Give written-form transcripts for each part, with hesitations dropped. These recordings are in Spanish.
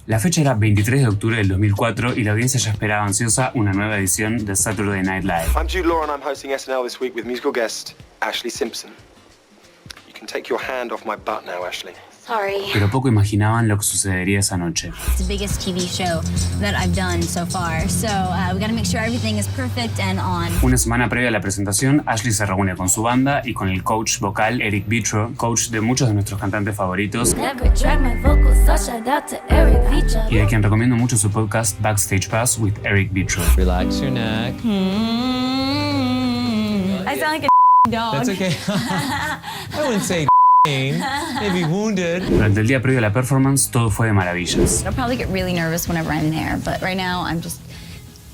La fecha era 23 de octubre del 2004 y la audiencia ya esperaba ansiosa una nueva edición de Saturday Night Live. I'm Jude Law and I'm hosting SNL this week with musical guest Ashley Simpson. You can take your hand off my butt now, Ashley. Sorry. Pero poco imaginaban lo que sucedería esa noche. It's the biggest TV show that I've done so far, so we gotta make sure everything is perfect and on. Una semana previa a la presentación, Ashley se reúne con su banda y con el coach vocal Eric Vitro, coach de muchos de nuestros cantantes favoritos y de quien recomiendo mucho su podcast Backstage Pass with Eric Vitro. Relax your neck. I sound like a dog. That's okay. I wouldn't say maybe wounded. Durante el día previo a la performance, todo fue de maravillas. I'll probably get really nervous whenever I'm there, but right now I'm just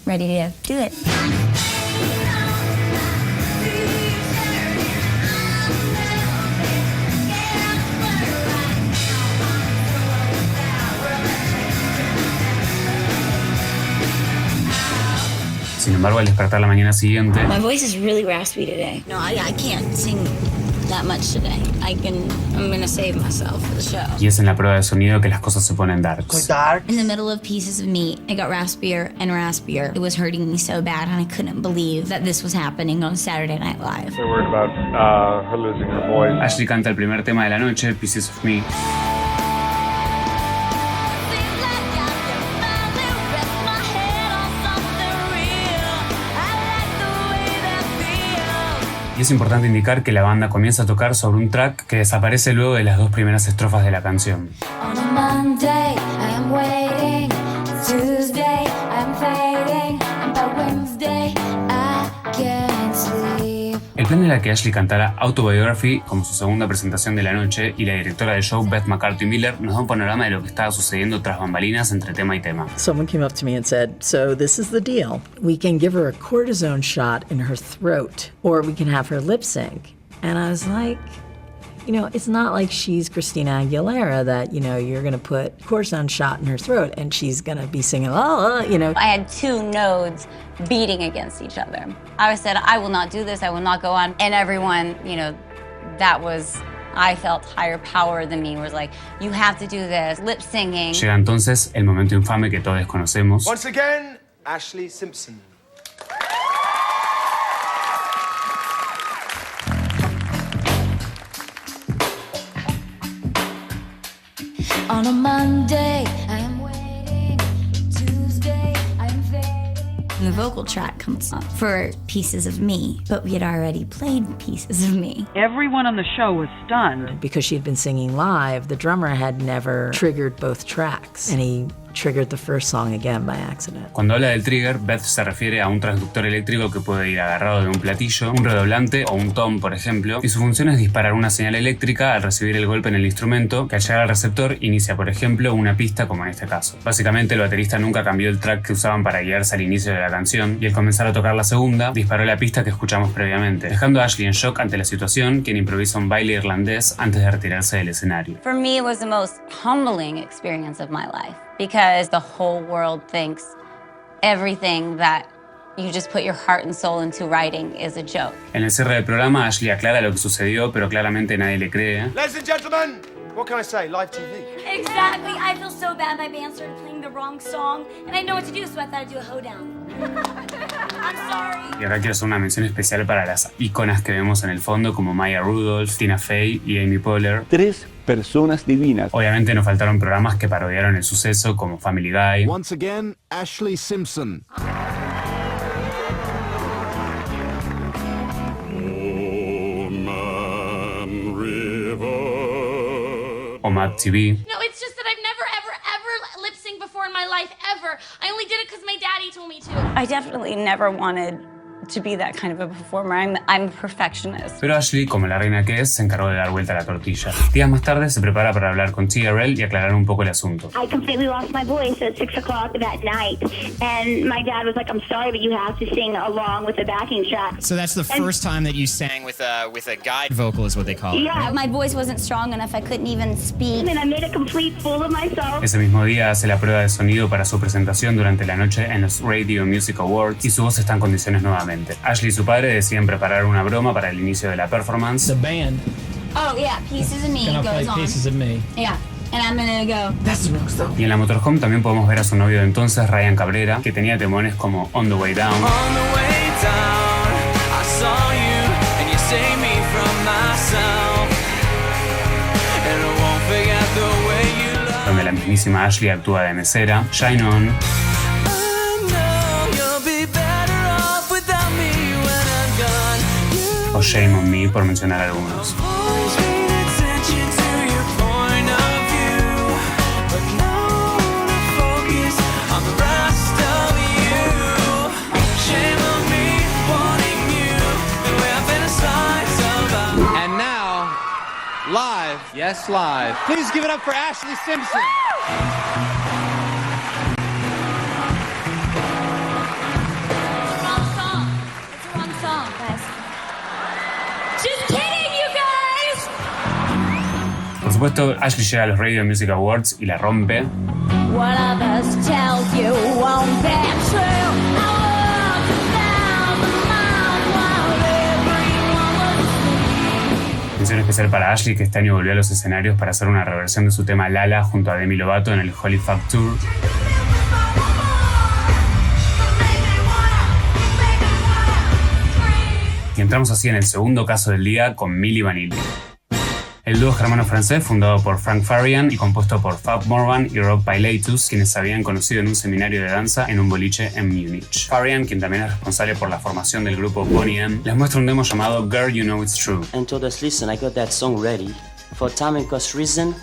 ready to do it. Sin embargo, al despertar la mañana siguiente, My voice is really raspy today. No, I can't sing that much today. I'm gonna save myself for the show. y es en la prueba de sonido que las cosas se ponen darks. In the middle of Pieces of Me, it got raspier and raspier. It was hurting me so bad, and I couldn't believe that this was happening on Saturday Night Live. They're worried about her losing her voice. Ashley canta el primer tema de la noche, Pieces of Me. Y es importante indicar que la banda comienza a tocar sobre un track que desaparece luego de las dos primeras estrofas de la canción. On a Monday, I am waiting. Tuesday, I am fading. And by Wednesday, I can't sleep. El plan era que Ashley cantara Autobiography como su segunda presentación de la noche y la directora del show, Beth McCarthy Miller, nos da un panorama de lo que estaba sucediendo tras bambalinas entre tema y tema. Someone came up to me and said, so this is the deal. We can give her a cortisone shot in her throat, or we can have her lip sync. And I was like, you know, it's not like she's Christina Aguilera that, you know, you're going to put cortisone shot in her throat and she's going to be singing, you know. I had two nodes beating against each other. I said, I will not do this, I will not go on. And everyone, you know, I felt higher power than me, was like, you have to do this, lip singing. Llega entonces el momento infame que todos conocemos. Once again, Ashley Simpson. On a Monday, I am waiting. Tuesday, I am fading. The vocal track comes up for Pieces of Me, but we had already played Pieces of Me. Everyone on the show was stunned. Because she had been singing live, the drummer had never triggered both tracks, and he triggered the first song again by accident. Cuando habla del trigger, Beth se refiere a un transductor eléctrico que puede ir agarrado de un platillo, un redoblante o un tom, por ejemplo, y su función es disparar una señal eléctrica al recibir el golpe en el instrumento, que al llegar al receptor inicia, por ejemplo, una pista como en este caso. Básicamente, el baterista nunca cambió el track que usaban para guiarse al inicio de la canción, y al comenzar a tocar la segunda, disparó la pista que escuchamos previamente, dejando a Ashley en shock ante la situación, quien improvisa un baile irlandés antes de retirarse del escenario. For me, it was the most humbling experience of my life, because the whole world thinks everything that you just put your heart and soul into writing is a joke. En el cierre del programa, Ashley aclara lo que sucedió, pero claramente nadie le cree. Ladies and gentlemen, what can I say? Live TV. Exactly. I feel so bad my band started playing the wrong song, and I know what to do, so I thought I'd do a hoedown. I'm sorry. Y acá quiero hacer una mención especial para las íconas que vemos en el fondo, como Maya Rudolph, Tina Fey y Amy Poehler. Tres personas divinas. Obviamente no faltaron programas que parodiaron el suceso, como Family Guy. Once again, Ashley Simpson. O Mad TV. No, it's just that I've never, ever lip synced before in my life, ever. I only did it because my daddy told me to. I definitely never wanted to be that kind of a performer. I'm a perfectionist. Pero Ashley, como la reina que es, se encargó de dar vuelta a la tortilla. Días más tarde se prepara para hablar con TRL y aclarar un poco el asunto. I completely lost my voice at 6 o'clock that night, and my dad was like, "I'm sorry, but you have to sing along with the backing track." So that's the first time that you sang with a guide vocal, is what they call it. Yeah, My voice wasn't strong enough. I couldn't even speak. and I made a complete fool of myself. Ese mismo día hace la prueba de sonido para su presentación durante la noche en los Radio Music Awards y su voz está en condiciones nuevamente. Ashley y su padre deciden preparar una broma para el inicio de la performance. The band Oh yeah, Pieces of Me gonna play goes on. Pieces of Me. Yeah. and I'm gonna go. That's the next stuff. Y en la motorhome también podemos ver a su novio de entonces, Ryan Cabrera, que tenía temones como On the Way Down. On the way down, I saw you and you saved me from myself. And I won't forget the way you love. Donde la mismísima Ashley actúa de mesera. Shine On. O Shame on Me, por mencionar algunos. And now, live, yes, live. Please give it up for Ashley Simpson. Por supuesto, Ashley llega a los Radio Music Awards y la rompe. Mención especial para Ashley, que este año volvió a los escenarios para hacer una reversión de su tema Lala junto a Demi Lovato en el Holy Fuck Tour. Y entramos así en el segundo caso del día con Milli Vanilli. El dúo germano-francés, fundado por Frank Farian y compuesto por Fab Morvan y Rob Pilatus, quienes se habían conocido en un seminario de danza en un boliche en Múnich. Farian, quien también es responsable por la formación del grupo Boney M, les muestra un demo llamado Girl You Know It's True. And told us, listen, I got that song ready. For time and cost reason,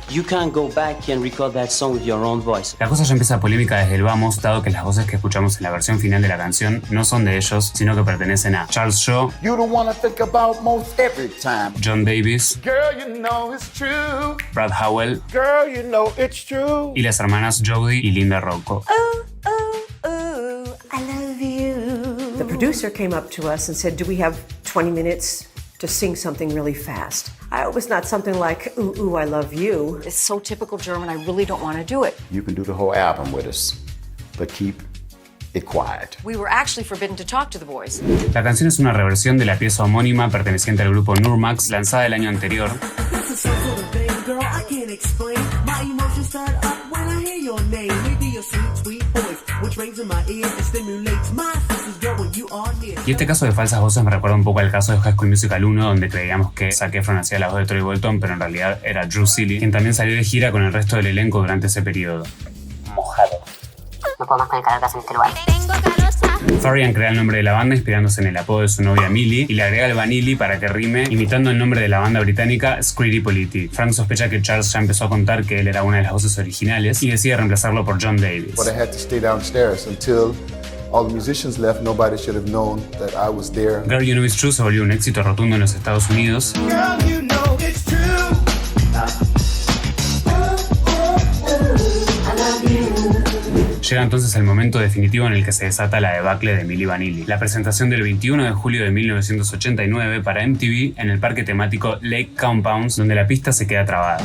you can't go back and record that song with your own voice. La cosa ya empieza polémica desde el vamos, dado que las voces que escuchamos en la versión final de la canción no son de ellos, sino que pertenecen a Charles Shaw, You the one I think about most every time. John Davis, Girl, you know it's true. Brad Howell Girl, you know it's true. y las hermanas Jodie y Linda Rocco. I love you. The producer came up to us and said, do we have 20 minutes to sing something really fast? I hope it's not something like, ooh, ooh, I love you. It's so typical German, I really don't want to do it. You can do the whole album with us, but keep it quiet. We were actually forbidden to talk to the boys. La canción es una reversión de la pieza homónima perteneciente al grupo Nurmax, lanzada el año anterior. Y este caso de falsas voces me recuerda un poco al caso de High School Musical 1, donde creíamos que Zac Efron hacía la voz de Troy Bolton, pero en realidad era Drew Seeley, quien también salió de gira con el resto del elenco durante ese periodo. Mojado. No puedo más con el calor que hace en este lugar. Farian crea el nombre de la banda inspirándose en el apodo de su novia Millie y le agrega el Vanilli para que rime, imitando el nombre de la banda británica Scritti Politti. Frank sospecha que Charles ya empezó a contar que él era una de las voces originales y decide reemplazarlo por John Davis. But I had to stay downstairs until all the musicians left. Nobody should have known that I was there. Girl You Know It's True se volvió un éxito rotundo en los Estados Unidos. Girl, you know it's true. Llega entonces el momento definitivo en el que se desata la debacle de Milli Vanilli. La presentación del 21 de julio de 1989 para MTV en el parque temático Lake Compounds, donde la pista se queda trabada.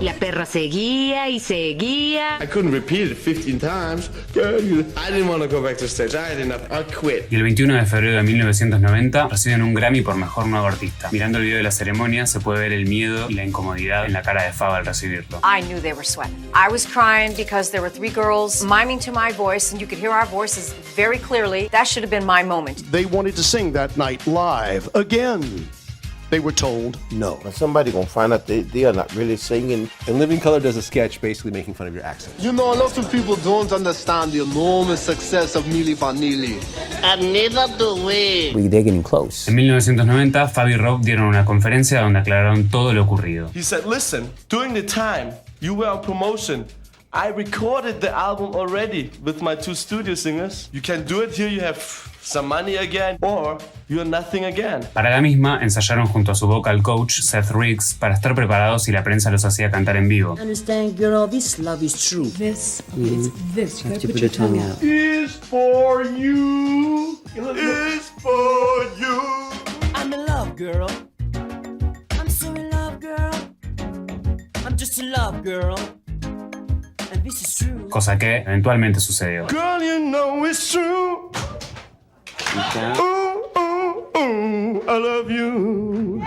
La perra seguía y seguía. I couldn't repeat it 15 times. I didn't want to go back to stage. I had enough. I quit. Y el 21 de febrero de 1990 reciben un Grammy por Mejor Nuevo Artista. Mirando el video de la ceremonia se puede ver el miedo y la incomodidad en la cara de Fab al recibirlo. I knew they were sweating. I was crying because there were three girls miming to my voice and you could hear our voices very clearly. That should have been my moment. They wanted to sing that night live again. They were told no. Somebody gonna find out they are not really singing. And Living Colour does a sketch basically making fun of your accent. You know, a lot of people don't understand the enormous success of Milli Vanilli. And neither do we. They're getting close. En 1990, Fab y Rob dieron una conferencia donde aclararon todo lo ocurrido. He said, listen, during the time you were on promotion, I recorded the album already with my two studio singers. You can do it here, you have some money again, or you're nothing again. Para la misma, ensayaron junto a su vocal coach, Seth Riggs, para estar preparados si la prensa los hacía cantar en vivo. Understand, girl, this love is true. This, it's this. You have to put your tongue out. It's for you. It's for you. I'm in love, girl. I'm so in love, girl. I'm just in love, girl. And this is true. cosa que eventualmente sucedió. Girl, you know it's true. I love you.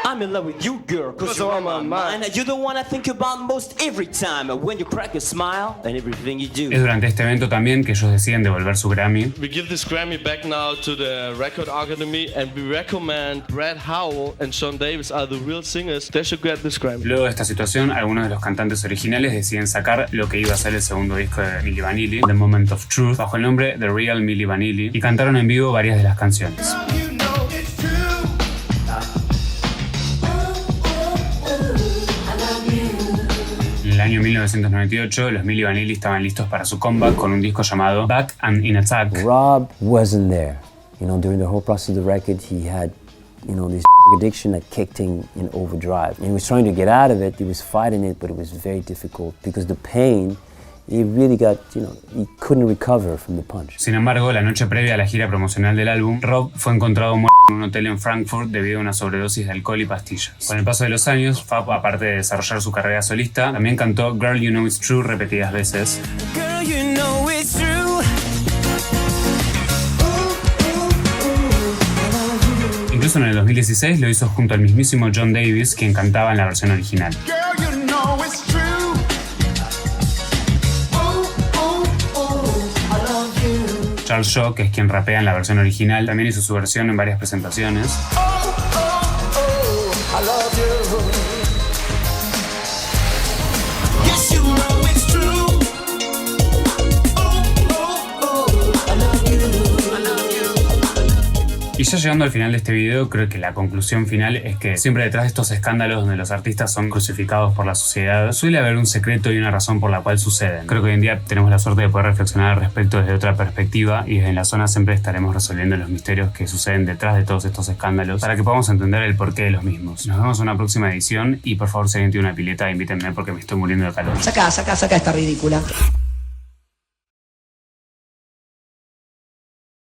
I'm in love with you, girl, cause you're on my mind. You're the one I think about most every time. When you crack a smile and everything you do. Es durante este evento también que ellos deciden devolver su Grammy. We give this Grammy back now to the Record Academy and we recommend Brad Howell and Sean Davis are the real singers. They should get this Grammy. Luego de esta situación, algunos de los cantantes originales deciden sacar lo que iba a ser el segundo disco de Milli Vanilli, The Moment of Truth, bajo el nombre The Real Milli Vanilli, y cantaron en vivo varias de las canciones. En el año 1998, los Milli Vanilli estaban listos para su comeback con un disco llamado Back and in Attack. Rob wasn't there. You know, during the whole process of the record, he had, you know, this addiction that kicked him in overdrive. And he was trying to get out of it. He was fighting it, but it was very difficult because the pain, he really got, you know, he couldn't recover from the punch. Sin embargo, la noche previa a la gira promocional del álbum, Rob fue encontrado muerto en un hotel en Frankfurt debido a una sobredosis de alcohol y pastillas. Con el paso de los años, Fab, aparte de desarrollar su carrera solista, también cantó Girl You Know It's True repetidas veces. Girl, you know it's true. Incluso en el 2016 lo hizo junto al mismísimo John Davis, quien cantaba en la versión original. Charles Shaw, que es quien rapea en la versión original, también hizo su versión en varias presentaciones. Y ya llegando al final de este video, creo que la conclusión final es que siempre detrás de estos escándalos donde los artistas son crucificados por la sociedad, suele haber un secreto y una razón por la cual suceden. Creo que hoy en día tenemos la suerte de poder reflexionar al respecto desde otra perspectiva y desde la zona siempre estaremos resolviendo los misterios que suceden detrás de todos estos escándalos para que podamos entender el porqué de los mismos. Nos vemos en una próxima edición y por favor si alguien tiene una pileta invítenme porque me estoy muriendo de calor. Saca esta ridícula.